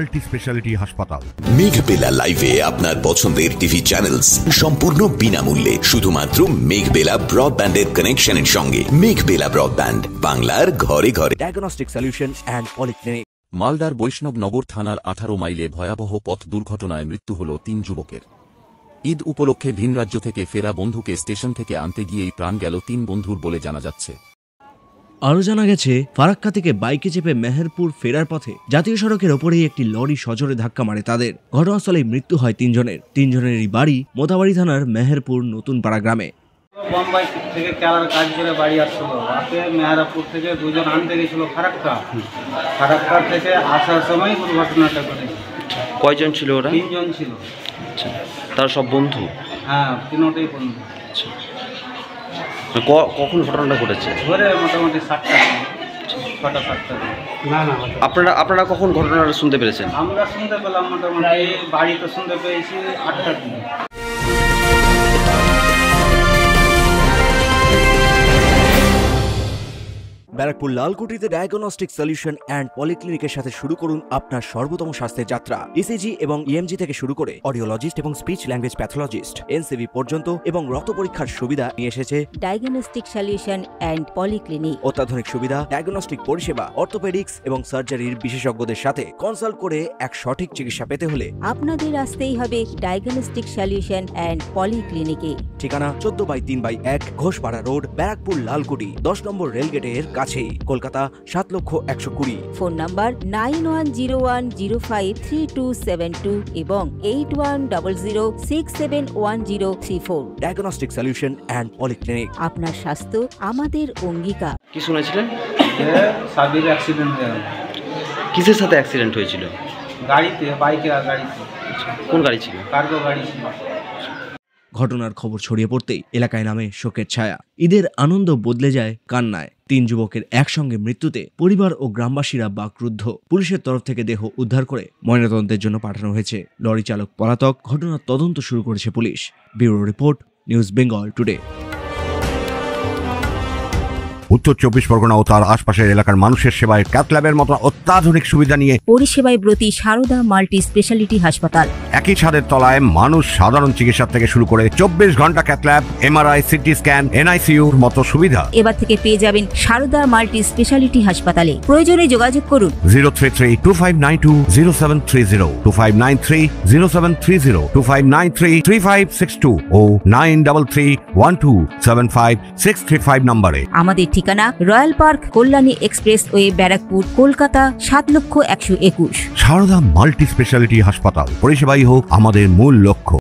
Multi speciality হাসপাতাল। মেঘবেলা লাইভে আপনার পছন্দের টিভি চ্যানেলস সম্পূর্ণ বিনামূল্যে শুধুমাত্র মেঘবেলা ব্রডব্যান্ডের কানেকশনের সঙ্গে। মেঘবেলা ব্রডব্যান্ড, বাংলার ঘরে ঘরে। Diagnostic solution and polyclinic. মালদার বৈষ্ণবনগর থানার 18 মাইলে ভয়াবহ পথ দুর্ঘটনায় মৃত্যু হল 3 যুবকের। ঈদ উপলক্ষে ভিন রাজ্য থেকে ফেরা বন্ধুকে স্টেশন থেকে আনতে গিয়েই প্রাণ গেল 3 বন্ধুর বলে জানা যাচ্ছে। আরও জানা গেছে, ফারাক্কা থেকে বাইকে চেপে মেহেরপুর ফেরার পথে জাতীয় সড়কের ওপরেই একটি লরি সজোরে ধাক্কা মারে তাদের। ঘটনাস্থলেই মৃত্যু হয় 3 জনের। 3 জনেরই বাড়ি মোথাবাড়ি থানার মেহেরপুর নতুন পাড়া গ্রামে। বোম্বাই থেকে কেরালার কাজ করে বাড়ি আসছিল, রাতে মেহেরপুর থেকে 2 জন আনতে গেছিল ফারাক্কা থেকে আসার সময় দুর্ঘটনাটা ঘটেছে। কয়জন ছিল ওরা? 3 জন ছিল। আচ্ছা, তারা সব বন্ধু? হ্যাঁ, 3টাই বন্ধু। আচ্ছা, কখন ঘটনাটা ঘটেছে? ঘরে মোটামুটি 7টা, 6টা-7টা। আপনারা কখন ঘটনাটা শুনতে পেরেছেন? আমরা শুনতে পেলাম মোটামুটি, বাড়িতে শুনতে পেয়েছি 8টার দিকে। ব্যারাকপুর লালকুটিতে ডায়াগনস্টিক সলিউশন অ্যান্ড পলিক্লিনিকের সাথে শুরু করুন আপনার সর্বোত্তম স্বাস্থ্যের যাত্রা। ইসিজি এবং ইএমজি থেকে শুরু করে অডিওলজিস্ট এবং স্পিচ ল্যাঙ্গুয়েজ প্যাথোলজিস্ট, এনসিভি পর্যন্ত এবং রক্ত পরীক্ষার সুবিধা নিয়ে এসেছে ডায়াগনস্টিক সলিউশন অ্যান্ড পলিক্লিনিক। অত্যাধুনিক সুবিধা, ডায়াগনস্টিক পরিষেবা, অর্থোপেডিক্স এবং সার্জারির বিশেষজ্ঞদের সাথে কনসাল্ট করে এক সঠিক চিকিৎসা পেতে হলে আপনাদের আসতেই হবে ডায়াগনস্টিক সলিউশন অ্যান্ড পলিক্লিনিকে। ঠিকানা 14/3/1 ঘোষপাড়া রোড, ব্যারাকপুর লালকুটি, 10 নম্বর রেলগেটের কাছেই, কলকাতা 7,120,000। ফোন নাম্বার 9101053272 এবং 8100671034। Diagnostic solution and polyclinic. আপনার স্বাস্থ্য আমাদের অঙ্গীকার। কি শুনেছিলেন? সাবির অ্যাক্সিডেন্ট হয়ে গেল। কিসের সাথে অ্যাক্সিডেন্ট হয়েছিল? গাড়িতে, বাইকে আর গাড়িতে। কোন গাড়ি ছিল? কার্গো গাড়ি ছিল। ঘটনার খবর ছড়িয়ে পড়তেই এলাকায় নামে শোকের ছায়া। ঈদের আনন্দ বদলে যায় কান্নায়। 3 যুবকের একসঙ্গে মৃত্যুতে পরিবার ও গ্রামবাসীরা বাকরুদ্ধ। পুলিশের তরফ থেকে দেহ উদ্ধার করে ময়নাতদন্তের জন্য পাঠানো হয়েছে। লরি চালক পলাতক। ঘটনার তদন্ত শুরু করেছে police. Bureau report, news Bengal today. উত্তর 24 পরগনা ও তার আশপাশের এলাকার মানুষের সেবায় ক্যাথ ল্যাবের মতো অত্যাধুনিক সুবিধা নিয়ে পরিষেবায় ব্রতী সারদা মাল্টি স্পেশালিটি হাসপাতাল। একই ছাদের তলায় মানুষ সাধারণ চিকিৎসা থেকে শুরু করে 24 ঘন্টা cath lab, MRI, CT scan, এনআইসিইউর মতো সুবিধা এবার থেকে পেয়ে যাবেন সারদা মাল্টি স্পেশালিটি হাসপাতালে। প্রয়োজনে যোগাযোগ করুন 033-2592-0730, 2593-0730, 2593-3562 ও 9331275635 নম্বরে। আমাদের ঠিকানা Royal Park, Kalyani expressway, Barrackpore, Kolkata 7,121,000। Sarada multi speciality হাসপাতাল, পরিষেবাই হোক আমাদের মূল লক্ষ্য।